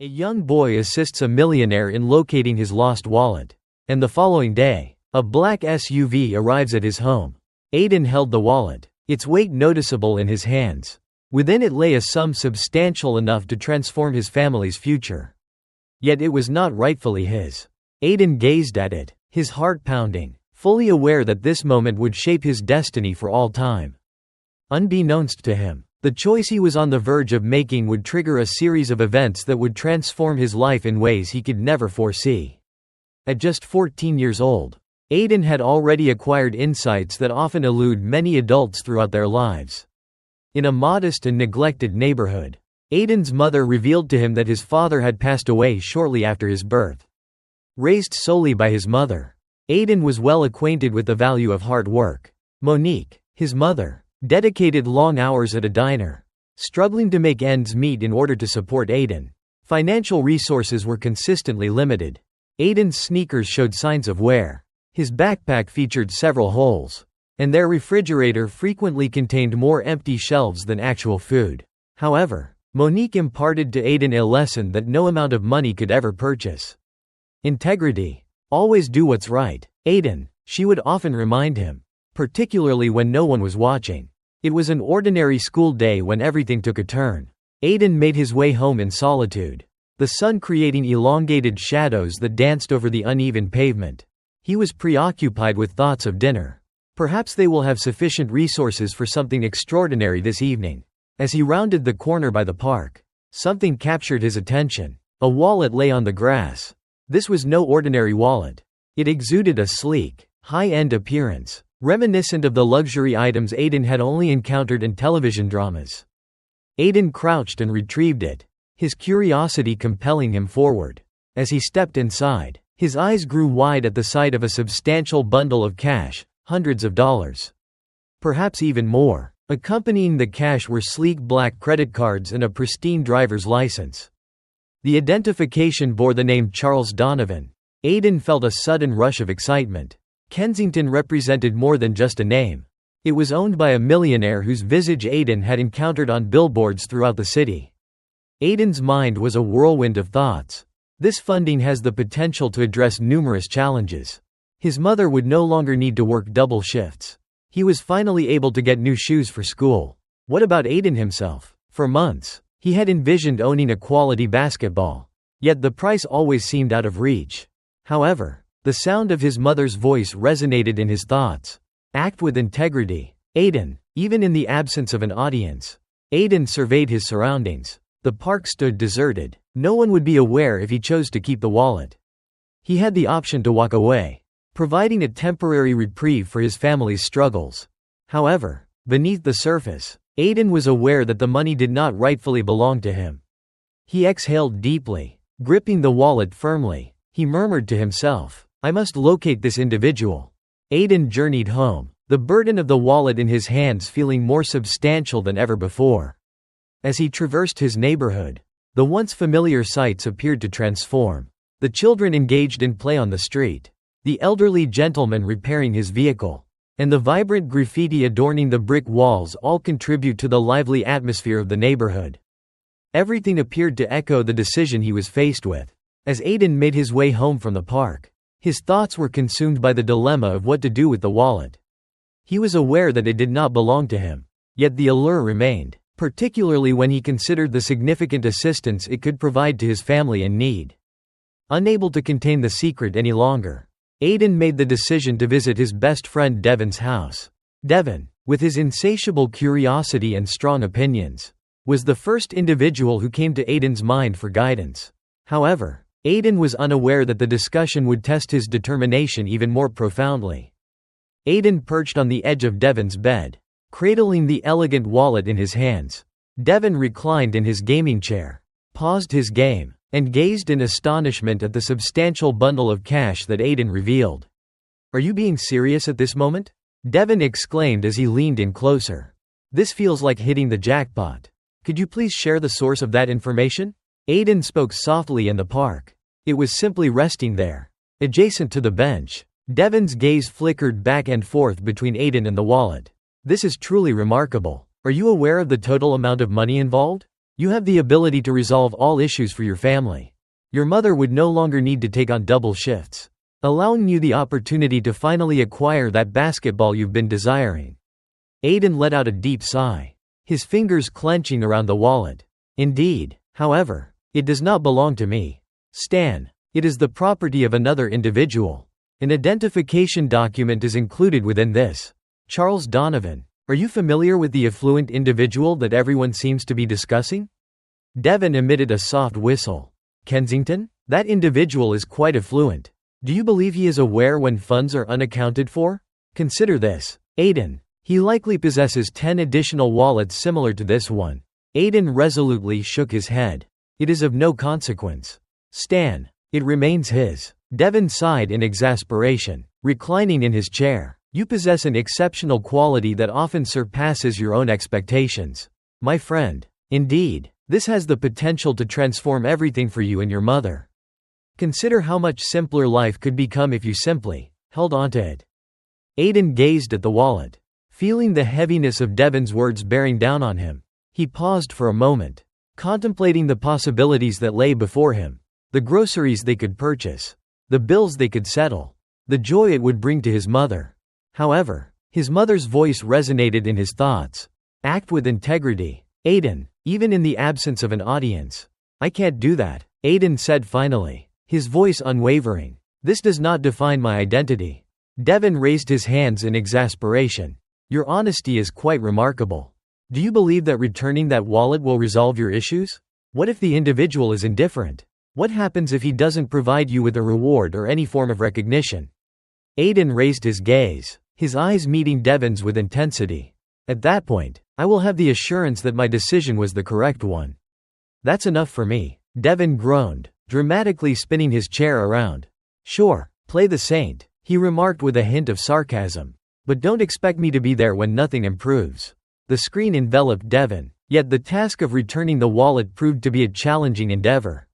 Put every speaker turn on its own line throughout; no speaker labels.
A young boy assists a millionaire in locating his lost wallet. And the following day, a black SUV arrives at his home. Aiden held the wallet, its weight noticeable in his hands. Within it lay a sum substantial enough to transform his family's future. Yet it was not rightfully his. Aiden gazed at it, his heart pounding, fully aware that this moment would shape his destiny for all time. Unbeknownst to him, the choice he was on the verge of making would trigger a series of events that would transform his life in ways he could never foresee. At just 14 years old, Aiden had already acquired insights that often elude many adults throughout their lives. In a modest and neglected neighborhood, Aiden's mother revealed to him that his father had passed away shortly after his birth. Raised solely by his mother, Aiden was well acquainted with the value of hard work. Monique, his mother, dedicated long hours at a diner, struggling to make ends meet in order to support Aiden. Financial resources were consistently limited. Aiden's sneakers showed signs of wear. His backpack featured several holes, and their refrigerator frequently contained more empty shelves than actual food. However, Monique imparted to Aiden a lesson that no amount of money could ever purchase. Integrity. Always do what's right, Aiden, she would often remind him, particularly when no one was watching. It was an ordinary school day when everything took a turn. Aiden made his way home in solitude, the sun creating elongated shadows that danced over the uneven pavement. He was preoccupied with thoughts of dinner. Perhaps they will have sufficient resources for something extraordinary this evening. As he rounded the corner by the park, something captured his attention. A wallet lay on the grass. This was no ordinary wallet. It exuded a sleek, high-end appearance, reminiscent of the luxury items Aiden had only encountered in television dramas. Aiden crouched and retrieved it, his curiosity compelling him forward. As he stepped inside, his eyes grew wide at the sight of a substantial bundle of cash, hundreds of dollars. Perhaps even more. Accompanying the cash were sleek black credit cards and a pristine driver's license. The identification bore the name Charles Donovan. Aiden felt a sudden rush of excitement. Kensington represented more than just a name. It was owned by a millionaire whose visage Aiden had encountered on billboards throughout the city. Aiden's mind was a whirlwind of thoughts. This funding has the potential to address numerous challenges. His mother would no longer need to work double shifts. He was finally able to get new shoes for school. What about Aiden himself? For months, he had envisioned owning a quality basketball. Yet the price always seemed out of reach. However, the sound of his mother's voice resonated in his thoughts. Act with integrity, Aiden. Even in the absence of an audience, Aiden surveyed his surroundings. The park stood deserted. No one would be aware if he chose to keep the wallet. He had the option to walk away, providing a temporary reprieve for his family's struggles. However, beneath the surface, Aiden was aware that the money did not rightfully belong to him. He exhaled deeply, gripping the wallet firmly. He murmured to himself, "I must locate this individual." Aiden journeyed home, the burden of the wallet in his hands feeling more substantial than ever before. As he traversed his neighborhood, the once familiar sights appeared to transform. The children engaged in play on the street, the elderly gentleman repairing his vehicle, and the vibrant graffiti adorning the brick walls all contribute to the lively atmosphere of the neighborhood. Everything appeared to echo the decision he was faced with. As Aiden made his way home from the park, his thoughts were consumed by the dilemma of what to do with the wallet. He was aware that it did not belong to him, yet the allure remained, particularly when he considered the significant assistance it could provide to his family in need. Unable to contain the secret any longer, Aiden made the decision to visit his best friend Devin's house. Devin, with his insatiable curiosity and strong opinions, was the first individual who came to Aiden's mind for guidance. However, Aiden was unaware that the discussion would test his determination even more profoundly. Aiden perched on the edge of Devin's bed, cradling the elegant wallet in his hands. Devin reclined in his gaming chair, paused his game, and gazed in astonishment at the substantial bundle of cash that Aiden revealed. "Are you being serious at this moment?" Devin exclaimed as he leaned in closer. "This feels like hitting the jackpot. Could you please share the source of that information?" Aiden spoke softly in the park. It was simply resting there, adjacent to the bench. Devin's gaze flickered back and forth between Aiden and the wallet. "This is truly remarkable. Are you aware of the total amount of money involved?" You have the ability to resolve all issues for your family. Your mother would no longer need to take on double shifts, allowing you the opportunity to finally acquire that basketball you've been desiring." Aiden let out a deep sigh, his fingers clenching around the wallet. "Indeed. However, it does not belong to me, Stan. It is the property of another individual. An identification document is included within this. Charles Donovan. Are you familiar with the affluent individual that everyone seems to be discussing?" Devon emitted a soft whistle. "Kensington? That individual is quite affluent. Do you believe he is aware when funds are unaccounted for? Consider this, Aiden. He likely possesses 10 additional wallets similar to this one." Aiden resolutely shook his head. "It is of no consequence, Stan. It remains his." Devon sighed in exasperation, reclining in his chair. "You possess an exceptional quality that often surpasses your own expectations, my friend. Indeed, this has the potential to transform everything for you and your mother. Consider how much simpler life could become if you simply held onto it." Aiden gazed at the wallet, feeling the heaviness of Devon's words bearing down on him. He paused for a moment, contemplating the possibilities that lay before him, the groceries they could purchase, the bills they could settle, the joy it would bring to his mother. However, his mother's voice resonated in his thoughts. "Act with integrity, Aiden, even in the absence of an audience." "I can't do that," Aiden said finally, his voice unwavering. "This does not define my identity." Devon raised his hands in exasperation. "Your honesty is quite remarkable. Do you believe that returning that wallet will resolve your issues? What if the individual is indifferent? What happens if he doesn't provide you with a reward or any form of recognition?" Aiden raised his gaze, his eyes meeting Devon's with intensity. "At that point, I will have the assurance that my decision was the correct one. That's enough for me." Devon groaned, dramatically spinning his chair around. "Sure, play the saint," he remarked with a hint of sarcasm. "But don't expect me to be there when nothing improves." The screen enveloped Devon, yet the task of returning the wallet proved to be a challenging endeavor.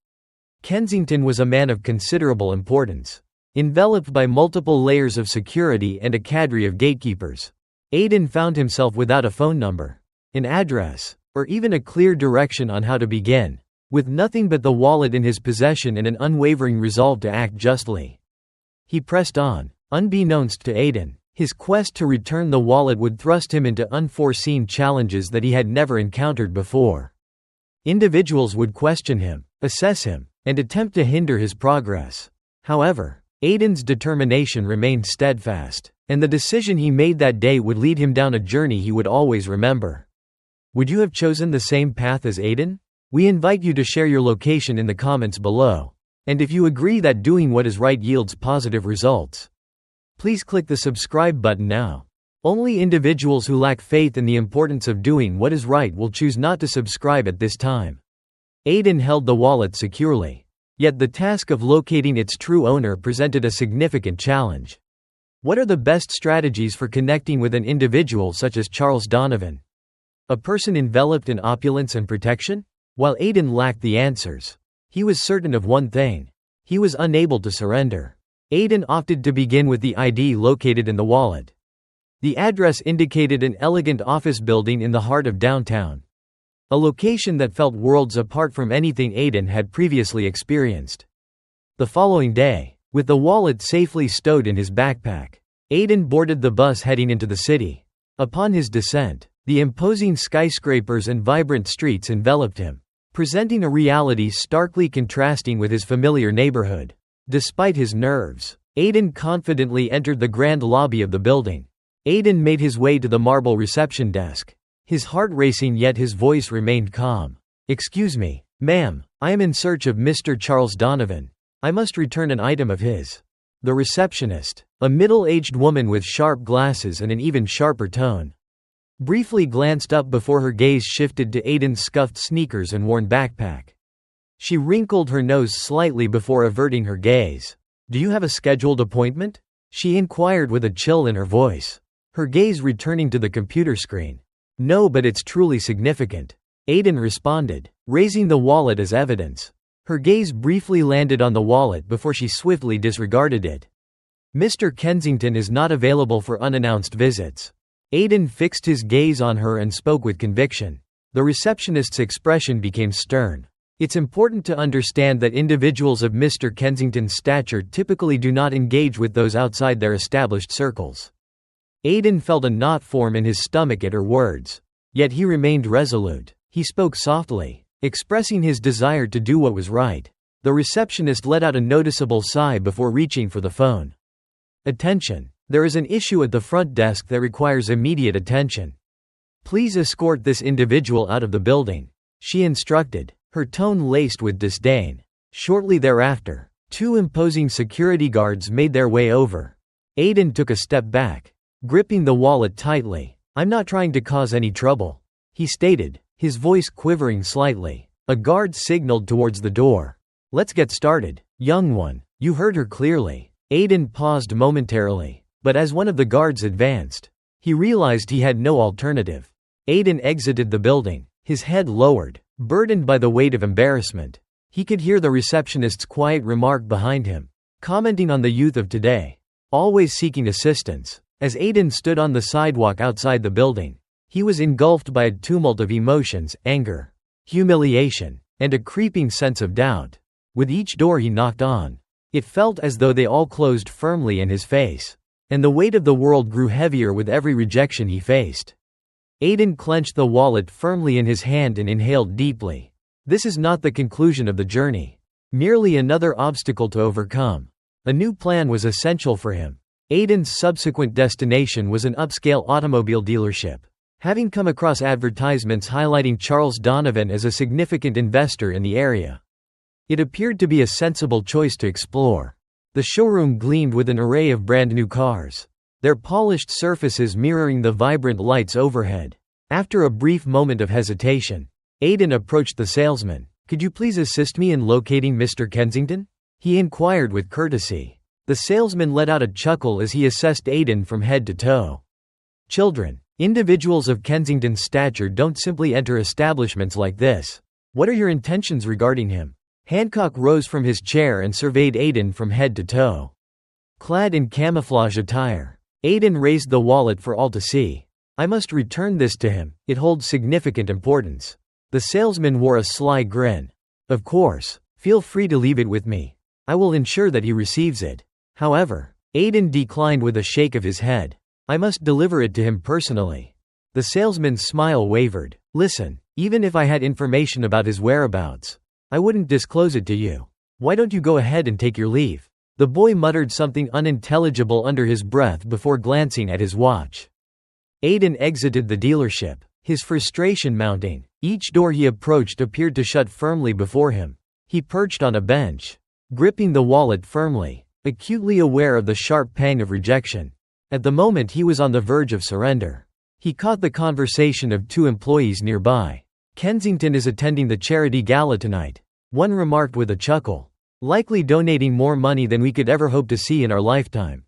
Kensington was a man of considerable importance, enveloped by multiple layers of security and a cadre of gatekeepers. Aiden found himself without a phone number, an address, or even a clear direction on how to begin, with nothing but the wallet in his possession and an unwavering resolve to act justly. He pressed on, unbeknownst to Aiden. His quest to return the wallet would thrust him into unforeseen challenges that he had never encountered before. Individuals would question him, assess him, and attempt to hinder his progress. However, Aiden's determination remained steadfast, and the decision he made that day would lead him down a journey he would always remember. Would you have chosen the same path as Aiden? We invite you to share your location in the comments below. And if you agree that doing what is right yields positive results, please click the subscribe button now. Only individuals who lack faith in the importance of doing what is right will choose not to subscribe at this time. Aiden held the wallet securely. Yet the task of locating its true owner presented a significant challenge. What are the best strategies for connecting with an individual such as Charles Donovan? A person enveloped in opulence and protection? While Aiden lacked the answers, he was certain of one thing. He was unable to surrender. Aiden opted to begin with the ID located in the wallet. The address indicated an elegant office building in the heart of downtown, a location that felt worlds apart from anything Aiden had previously experienced. The following day, with the wallet safely stowed in his backpack, Aiden boarded the bus heading into the city. Upon his descent, the imposing skyscrapers and vibrant streets enveloped him, presenting a reality starkly contrasting with his familiar neighborhood. Despite his nerves, Aiden confidently entered the grand lobby of the building. Aiden made his way to the marble reception desk, his heart racing yet his voice remained calm. "Excuse me, ma'am, I am in search of Mr. Charles Donovan. I must return an item of his." The receptionist, a middle-aged woman with sharp glasses and an even sharper tone, briefly glanced up before her gaze shifted to Aiden's scuffed sneakers and worn backpack. She wrinkled her nose slightly before averting her gaze. "Do you have a scheduled appointment?" she inquired with a chill in her voice, her gaze returning to the computer screen. "No, but it's truly significant," Aiden responded, raising the wallet as evidence. Her gaze briefly landed on the wallet before she swiftly disregarded it. "Mr. Kensington is not available for unannounced visits." Aiden fixed his gaze on her and spoke with conviction. The receptionist's expression became stern. It's important to understand that individuals of Mr. Kensington's stature typically do not engage with those outside their established circles. Aidan felt a knot form in his stomach at her words. Yet he remained resolute. He spoke softly, expressing his desire to do what was right. The receptionist let out a noticeable sigh before reaching for the phone. Attention. There is an issue at the front desk that requires immediate attention. Please escort this individual out of the building, she instructed, her tone laced with disdain. Shortly thereafter, two imposing security guards made their way over. Aidan took a step back, gripping the wallet tightly. "I'm not trying to cause any trouble," he stated, his voice quivering slightly. A guard signaled towards the door. "Let's get started, young one, you heard her clearly." Aidan paused momentarily, but as one of the guards advanced, he realized he had no alternative. Aidan exited the building, his head lowered, burdened by the weight of embarrassment. He could hear the receptionist's quiet remark behind him, commenting on the youth of today, always seeking assistance. As Aidan stood on the sidewalk outside the building, he was engulfed by a tumult of emotions: anger, humiliation, and a creeping sense of doubt. With each door he knocked on, it felt as though they all closed firmly in his face, and the weight of the world grew heavier with every rejection he faced. Aidan clenched the wallet firmly in his hand and inhaled deeply. This is not the conclusion of the journey, merely another obstacle to overcome. A new plan was essential for him. Aidan's subsequent destination was an upscale automobile dealership. Having come across advertisements highlighting Charles Donovan as a significant investor in the area, it appeared to be a sensible choice to explore. The showroom gleamed with an array of brand-new cars, their polished surfaces mirroring the vibrant lights overhead. After a brief moment of hesitation, Aidan approached the salesman. "Could you please assist me in locating Mr. Kensington?" he inquired with courtesy. The salesman let out a chuckle as he assessed Aidan from head to toe. "Children, individuals of Kensington's stature don't simply enter establishments like this. What are your intentions regarding him?" Hancock rose from his chair and surveyed Aidan from head to toe. Clad in camouflage attire, Aidan raised the wallet for all to see. "I must return this to him, it holds significant importance." The salesman wore a sly grin. "Of course, feel free to leave it with me. I will ensure that he receives it." However, Aidan declined with a shake of his head. "I must deliver it to him personally." The salesman's smile wavered. "Listen, even if I had information about his whereabouts, I wouldn't disclose it to you. Why don't you go ahead and take your leave?" The boy muttered something unintelligible under his breath before glancing at his watch. Aidan exited the dealership, his frustration mounting. Each door he approached appeared to shut firmly before him. He perched on a bench, gripping the wallet firmly, acutely aware of the sharp pang of rejection. At the moment he was on the verge of surrender. He caught the conversation of two employees nearby. "Kensington is attending the charity gala tonight," one remarked with a chuckle. "Likely donating more money than we could ever hope to see in our lifetime."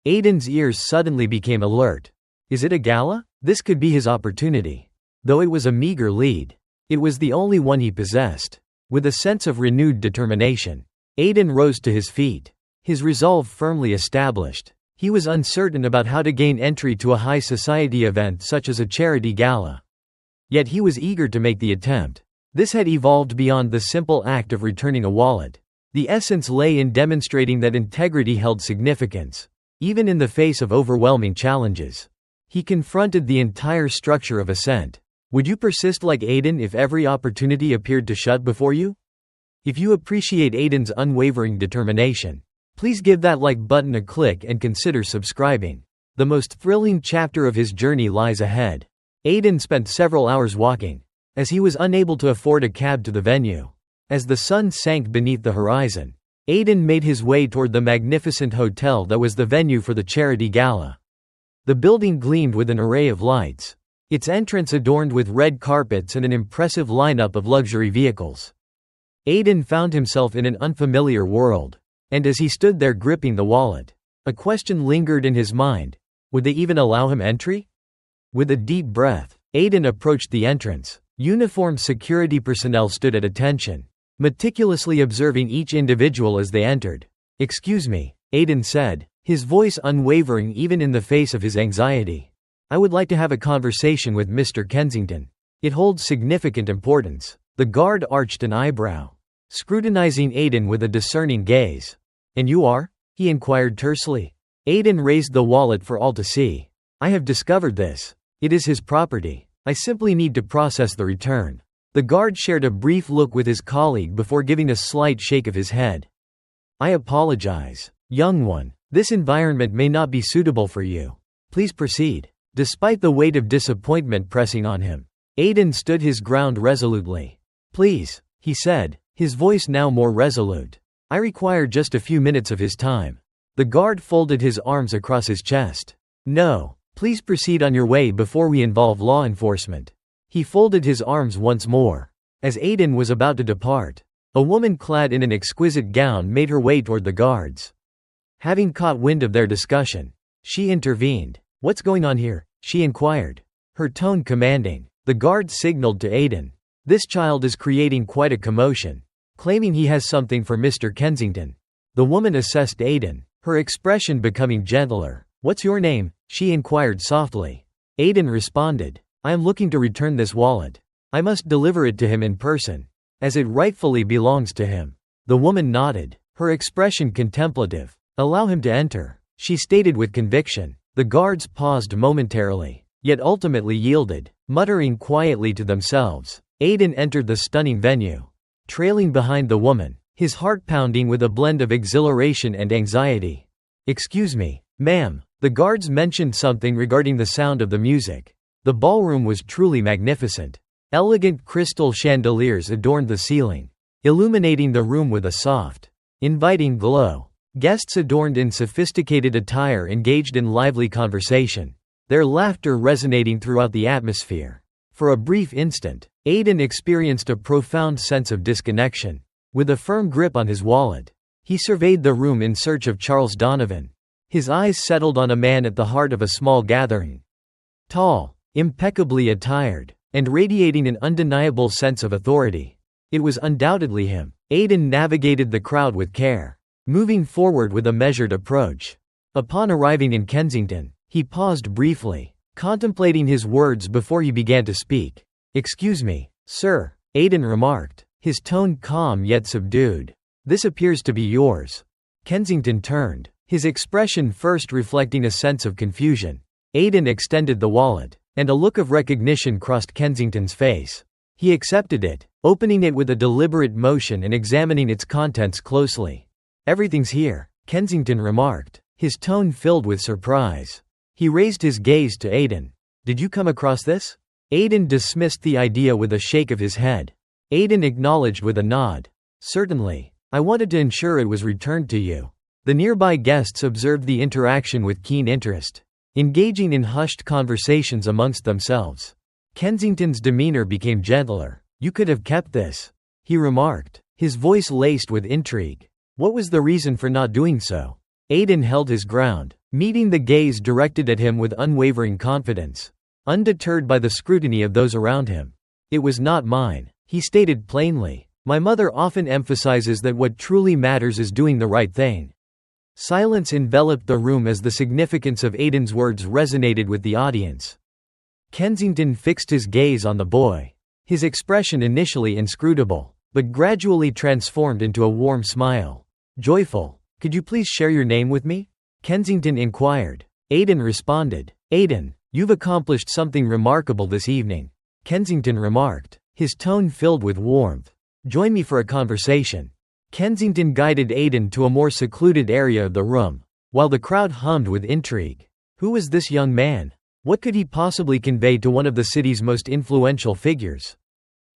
Aidan's ears suddenly became alert. Is it a gala? This could be his opportunity. Though it was a meager lead, it was the only one he possessed. With a sense of renewed determination, Aidan rose to his feet, his resolve firmly established. He was uncertain about how to gain entry to a high society event such as a charity gala. Yet he was eager to make the attempt. This had evolved beyond the simple act of returning a wallet. The essence lay in demonstrating that integrity held significance, even in the face of overwhelming challenges. He confronted the entire structure of Ascent. Would you persist like Aidan if every opportunity appeared to shut before you? If you appreciate Aidan's unwavering determination, please give that like button a click and consider subscribing. The most thrilling chapter of his journey lies ahead. Aidan spent several hours walking, as he was unable to afford a cab to the venue. As the sun sank beneath the horizon, Aidan made his way toward the magnificent hotel that was the venue for the charity gala. The building gleamed with an array of lights, its entrance adorned with red carpets and an impressive lineup of luxury vehicles. Aidan found himself in an unfamiliar world, and as he stood there gripping the wallet, a question lingered in his mind: would they even allow him entry? With a deep breath, Aidan approached the entrance. Uniformed security personnel stood at attention, meticulously observing each individual as they entered. "Excuse me," Aidan said, his voice unwavering even in the face of his anxiety. "I would like to have a conversation with Mr. Kensington." It holds significant importance. The guard arched an eyebrow, scrutinizing Aiden with a discerning gaze. And you are? He inquired tersely. Aiden raised the wallet for all to see. I have discovered this. It is his property. I simply need to process the return. The guard shared a brief look with his colleague before giving a slight shake of his head. I apologize, young one. This environment may not be suitable for you. Please proceed. Despite the weight of disappointment pressing on him, Aiden stood his ground resolutely. Please, he said, his voice now more resolute. I require just a few minutes of his time. The guard folded his arms across his chest. No, please proceed on your way before we involve law enforcement. He folded his arms once more. As Aiden was about to depart, a woman clad in an exquisite gown made her way toward the guards. Having caught wind of their discussion, she intervened. What's going on here? She inquired, her tone commanding. The guard signaled to Aiden. This child is creating quite a commotion, claiming he has something for Mr. Kensington. The woman assessed Aiden, her expression becoming gentler. What's your name? She inquired softly. Aiden responded, I am looking to return this wallet. I must deliver it to him in person, as it rightfully belongs to him. The woman nodded, her expression contemplative. Allow him to enter, she stated with conviction. The guards paused momentarily, yet ultimately yielded, muttering quietly to themselves. Aiden entered the stunning venue, trailing behind the woman, his heart pounding with a blend of exhilaration and anxiety. Excuse me, ma'am. The guards mentioned something regarding the sound of the music. The ballroom was truly magnificent. Elegant crystal chandeliers adorned the ceiling, illuminating the room with a soft, inviting glow. Guests adorned in sophisticated attire engaged in lively conversation, their laughter resonating throughout the atmosphere. For a brief instant, Aiden experienced a profound sense of disconnection. With a firm grip on his wallet, he surveyed the room in search of Charles Donovan. His eyes settled on a man at the heart of a small gathering. Tall, impeccably attired, and radiating an undeniable sense of authority. It was undoubtedly him. Aiden navigated the crowd with care, moving forward with a measured approach. Upon arriving in Kensington, he paused briefly, contemplating his words before he began to speak. Excuse me, sir, Aiden remarked, his tone calm yet subdued. This appears to be yours. Kensington turned, his expression first reflecting a sense of confusion. Aiden extended the wallet, and a look of recognition crossed Kensington's face. He accepted it, opening it with a deliberate motion and examining its contents closely. Everything's here, Kensington remarked, his tone filled with surprise. He raised his gaze to Aiden. Did you come across this? Aiden dismissed the idea with a shake of his head. Aiden acknowledged with a nod. Certainly. I wanted to ensure it was returned to you. The nearby guests observed the interaction with keen interest, engaging in hushed conversations amongst themselves. Kensington's demeanor became gentler. You could have kept this, he remarked, his voice laced with intrigue. What was the reason for not doing so? Aiden held his ground, meeting the gaze directed at him with unwavering confidence, undeterred by the scrutiny of those around him. It was not mine, he stated plainly. My mother often emphasizes that what truly matters is doing the right thing. Silence enveloped the room as the significance of Aiden's words resonated with the audience. Kensington fixed his gaze on the boy, his expression initially inscrutable, but gradually transformed into a warm smile. Joyful. Could you please share your name with me? Kensington inquired. Aiden responded. Aiden, you've accomplished something remarkable this evening, Kensington remarked, his tone filled with warmth. Join me for a conversation. Kensington guided Aiden to a more secluded area of the room, while the crowd hummed with intrigue. Who was this young man? What could he possibly convey to one of the city's most influential figures?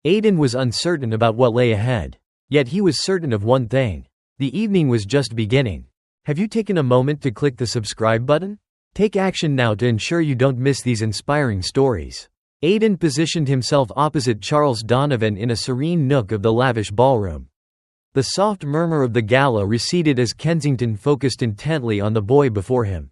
Aiden was uncertain about what lay ahead. Yet he was certain of one thing. The evening was just beginning. Have you taken a moment to click the subscribe button? Take action now to ensure you don't miss these inspiring stories. Aiden positioned himself opposite Charles Donovan in a serene nook of the lavish ballroom. The soft murmur of the gala receded as Kensington focused intently on the boy before him.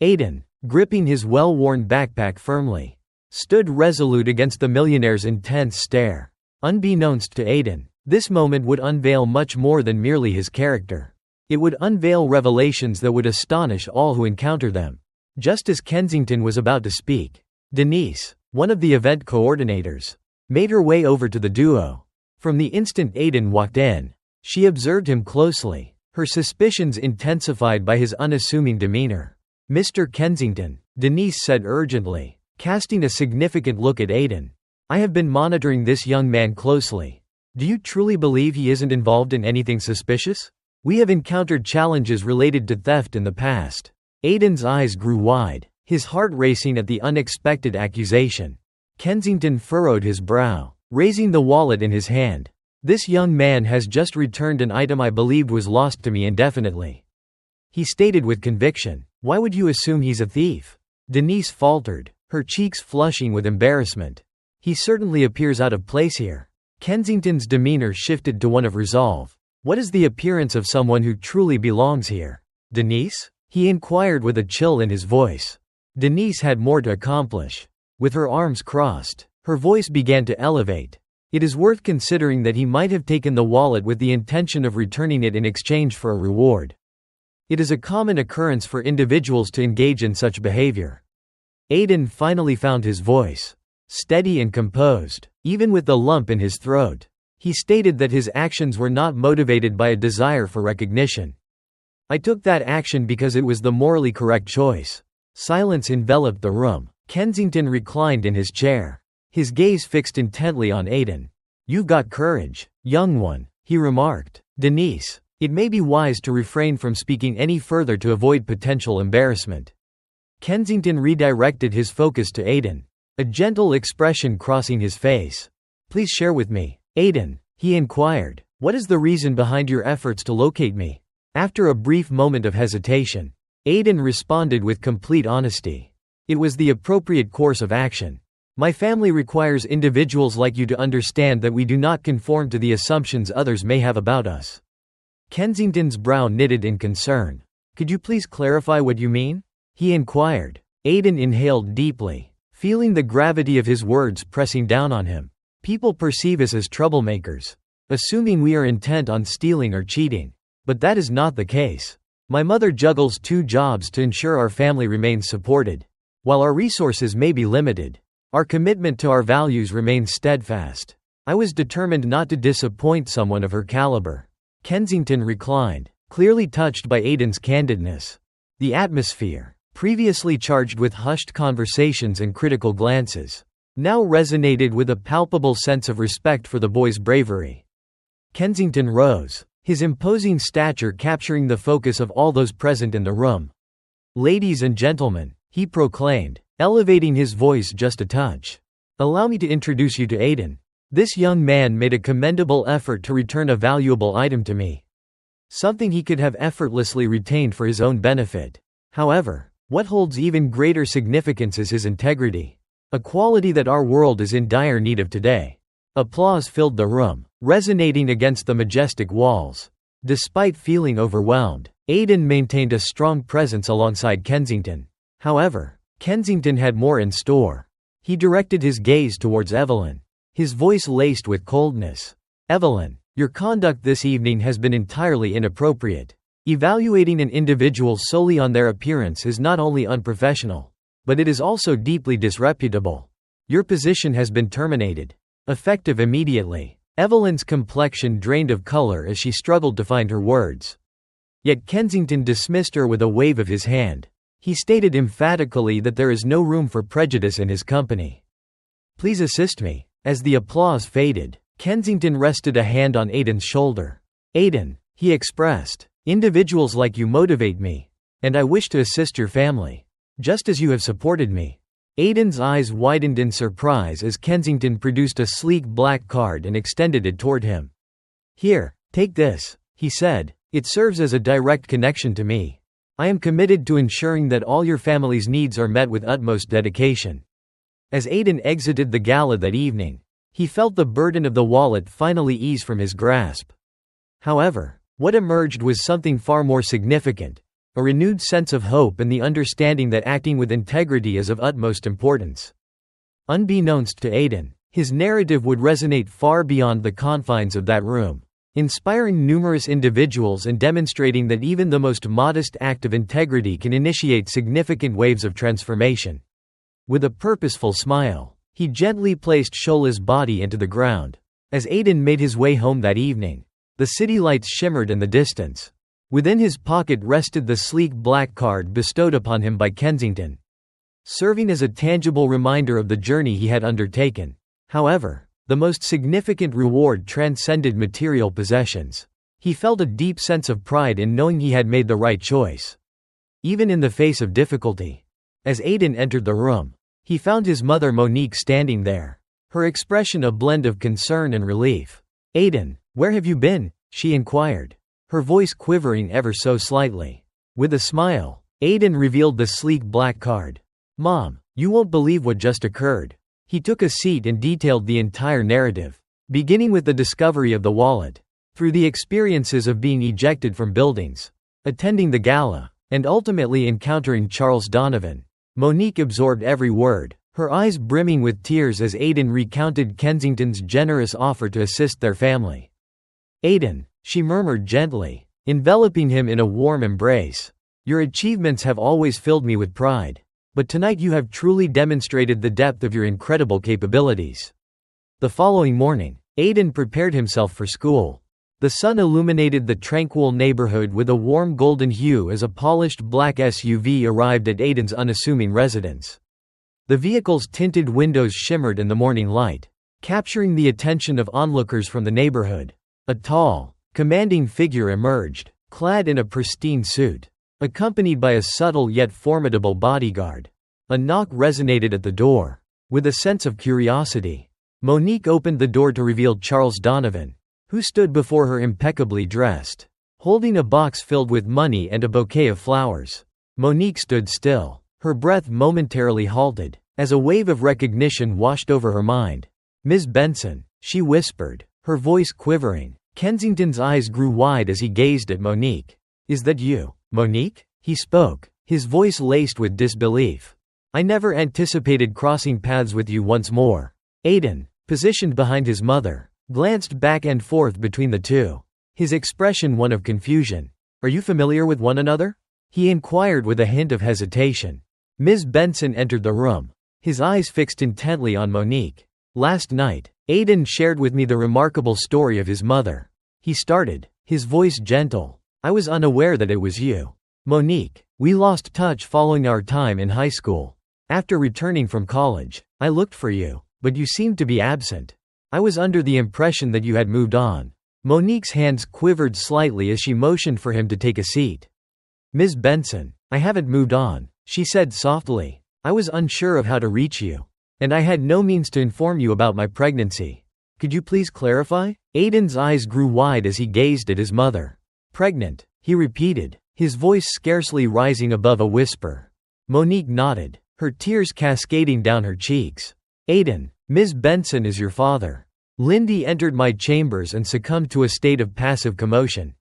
Aiden, gripping his well-worn backpack firmly, stood resolute against the millionaire's intense stare. Unbeknownst to Aiden, this moment would unveil much more than merely his character. It would unveil revelations that would astonish all who encounter them. Just as Kensington was about to speak, Denise, one of the event coordinators, made her way over to the duo. From the instant Aiden walked in, she observed him closely, her suspicions intensified by his unassuming demeanor. "Mr. Kensington," Denise said urgently, casting a significant look at Aiden. "I have been monitoring this young man closely. Do you truly believe he isn't involved in anything suspicious? We have encountered challenges related to theft in the past." Aiden's eyes grew wide, his heart racing at the unexpected accusation. Kensington furrowed his brow, raising the wallet in his hand. "This young man has just returned an item I believed was lost to me indefinitely," he stated with conviction. "Why would you assume he's a thief?" Denise faltered, her cheeks flushing with embarrassment. "He certainly appears out of place here." Kensington's demeanor shifted to one of resolve. "What is the appearance of someone who truly belongs here, Denise?" he inquired with a chill in his voice. Denise had more to accomplish. With her arms crossed, her voice began to elevate. "It is worth considering that he might have taken the wallet with the intention of returning it in exchange for a reward. It is a common occurrence for individuals to engage in such behavior." Aiden finally found his voice. Steady and composed, even with the lump in his throat, he stated that his actions were not motivated by a desire for recognition. "I took that action because it was the morally correct choice." Silence enveloped the room. Kensington reclined in his chair, his gaze fixed intently on Aiden. "You've got courage, young one," he remarked. "Denise, it may be wise to refrain from speaking any further to avoid potential embarrassment." Kensington redirected his focus to Aiden, a gentle expression crossing his face. "Please share with me, Aiden," he inquired. "What is the reason behind your efforts to locate me?" After a brief moment of hesitation, Aiden responded with complete honesty. "It was the appropriate course of action. My family requires individuals like you to understand that we do not conform to the assumptions others may have about us." Kensington's brow knitted in concern. "Could you please clarify what you mean?" he inquired. Aiden inhaled deeply, feeling the gravity of his words pressing down on him. "People perceive us as troublemakers, assuming we are intent on stealing or cheating. But that is not the case. My mother juggles 2 jobs to ensure our family remains supported. While our resources may be limited, our commitment to our values remains steadfast. I was determined not to disappoint someone of her caliber." Kensington reclined, clearly touched by Aiden's candidness. The atmosphere, previously charged with hushed conversations and critical glances, now resonated with a palpable sense of respect for the boy's bravery. Kensington rose, his imposing stature capturing the focus of all those present in the room. "Ladies and gentlemen," he proclaimed, elevating his voice just a touch, "allow me to introduce you to Aiden. This young man made a commendable effort to return a valuable item to me, something he could have effortlessly retained for his own benefit. However, what holds even greater significance is his integrity, a quality that our world is in dire need of today." Applause filled the room, resonating against the majestic walls. Despite feeling overwhelmed, Aiden maintained a strong presence alongside Kensington. However, Kensington had more in store. He directed his gaze towards Evelyn, his voice laced with coldness. "Evelyn, your conduct this evening has been entirely inappropriate. Evaluating an individual solely on their appearance is not only unprofessional, but it is also deeply disreputable. Your position has been terminated, effective immediately." Evelyn's complexion drained of color as she struggled to find her words. Yet Kensington dismissed her with a wave of his hand. He stated emphatically that there is no room for prejudice in his company. "Please assist me." As the applause faded, Kensington rested a hand on Aiden's shoulder. "Aiden," he expressed, "individuals like you motivate me, and I wish to assist your family, just as you have supported me." Aiden's eyes widened in surprise as Kensington produced a sleek black card and extended it toward him. "Here, take this," he said. "It serves as a direct connection to me. I am committed to ensuring that all your family's needs are met with utmost dedication." As Aiden exited the gala that evening, he felt the burden of the wallet finally ease from his grasp. However, what emerged was something far more significant. A renewed sense of hope and the understanding that acting with integrity is of utmost importance. Unbeknownst to Aiden, his narrative would resonate far beyond the confines of that room, inspiring numerous individuals and demonstrating that even the most modest act of integrity can initiate significant waves of transformation. With a purposeful smile, He gently placed Shola's body into the ground. As Aiden made his way home that evening, the city lights shimmered in the distance. Within his pocket rested the sleek black card bestowed upon him by Kensington, serving as a tangible reminder of the journey he had undertaken. However, the most significant reward transcended material possessions. He felt a deep sense of pride in knowing he had made the right choice, even in the face of difficulty. As Aiden entered the room, he found his mother Monique standing there, her expression a blend of concern and relief. "Aiden, where have you been?" she inquired, her voice quivering ever so slightly. With a smile, Aiden revealed the sleek black card. "Mom, you won't believe what just occurred." He took a seat and detailed the entire narrative, beginning with the discovery of the wallet, through the experiences of being ejected from buildings, attending the gala, and ultimately encountering Charles Donovan. Monique absorbed every word, her eyes brimming with tears as Aiden recounted Kensington's generous offer to assist their family. "Aiden," she murmured gently, enveloping him in a warm embrace, "your achievements have always filled me with pride. But tonight you have truly demonstrated the depth of your incredible capabilities." The following morning, Aiden prepared himself for school. The sun illuminated the tranquil neighborhood with a warm golden hue as a polished black SUV arrived at Aiden's unassuming residence. The vehicle's tinted windows shimmered in the morning light, capturing the attention of onlookers from the neighborhood. A tall, commanding figure emerged, clad in a pristine suit, accompanied by a subtle yet formidable bodyguard. A knock resonated at the door. With a sense of curiosity, Monique opened the door to reveal Charles Donovan, who stood before her impeccably dressed, holding a box filled with money and a bouquet of flowers. Monique stood still, her breath momentarily halted, as a wave of recognition washed over her mind. "Ms. Benson," she whispered, her voice quivering. Kensington's eyes grew wide as he gazed at Monique. "Is that you, Monique?" he spoke, his voice laced with disbelief. "I never anticipated crossing paths with you once more." Aiden, positioned behind his mother, glanced back and forth between the two, his expression one of confusion. "Are you familiar with one another?" he inquired with a hint of hesitation. Ms. Benson entered the room, his eyes fixed intently on Monique. "Last night, Aiden shared with me the remarkable story of his mother," he started, his voice gentle. "I was unaware that it was you. Monique, we lost touch following our time in high school. After returning from college, I looked for you, but you seemed to be absent. I was under the impression that you had moved on." Monique's hands quivered slightly as she motioned for him to take a seat. "Ms. Benson, I haven't moved on," she said softly. "I was unsure of how to reach you, and I had no means to inform you about my pregnancy. Could you please clarify?" Aiden's eyes grew wide as he gazed at his mother. "Pregnant," he repeated, his voice scarcely rising above a whisper. Monique nodded, her tears cascading down her cheeks. "Aiden, Ms. Benson is your father." Lindy entered my chambers and succumbed to a state of passive commotion.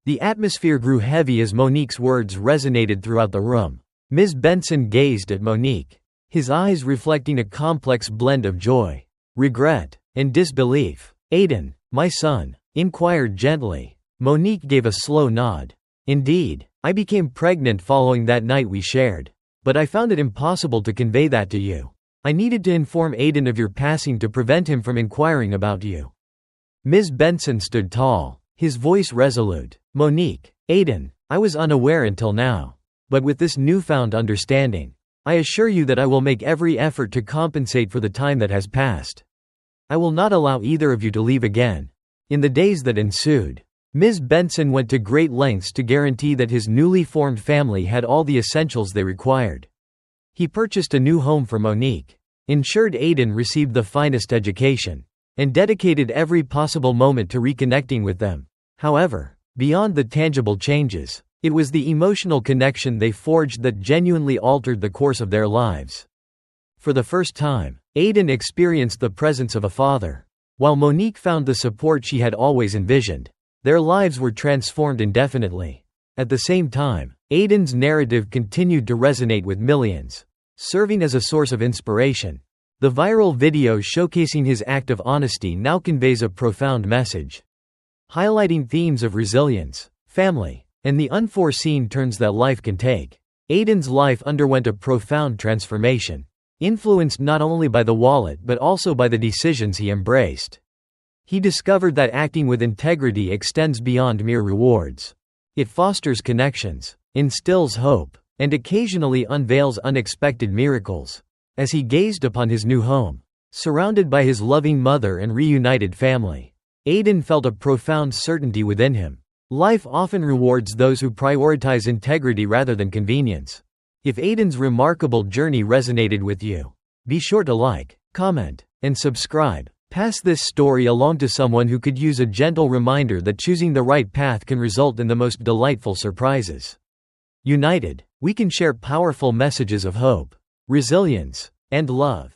The atmosphere grew heavy as Monique's words resonated throughout the room. Ms. Benson gazed at Monique, his eyes reflecting a complex blend of joy, regret, and disbelief. "Aiden, my son?" inquired gently. Monique gave a slow nod. "Indeed, I became pregnant following that night we shared. But I found it impossible to convey that to you. I needed to inform Aiden of your passing to prevent him from inquiring about you." Ms. Benson stood tall, his voice resolute. "Monique, Aiden, I was unaware until now. But with this newfound understanding, I assure you that I will make every effort to compensate for the time that has passed. I will not allow either of you to leave again." In the days that ensued, Ms. Benson went to great lengths to guarantee that his newly formed family had all the essentials they required. He purchased a new home for Monique, ensured Aiden received the finest education, and dedicated every possible moment to reconnecting with them. However, beyond the tangible changes, it was the emotional connection they forged that genuinely altered the course of their lives. For the first time, Aiden experienced the presence of a father. While Monique found the support she had always envisioned, their lives were transformed indefinitely. At the same time, Aiden's narrative continued to resonate with millions, serving as a source of inspiration. The viral video showcasing his act of honesty now conveys a profound message, highlighting themes of resilience, family, and the unforeseen turns that life can take. Aiden's life underwent a profound transformation. influenced not only by the wallet but also by the decisions he embraced. He discovered that acting with integrity extends beyond mere rewards. It fosters connections, instills hope, and occasionally unveils unexpected miracles. As he gazed upon his new home, surrounded by his loving mother and reunited family, Aidan felt a profound certainty within him. Life often rewards those who prioritize integrity rather than convenience. If Aidan's remarkable journey resonated with you, be sure to like, comment, and subscribe. Pass this story along to someone who could use a gentle reminder that choosing the right path can result in the most delightful surprises. United, we can share powerful messages of hope, resilience, and love.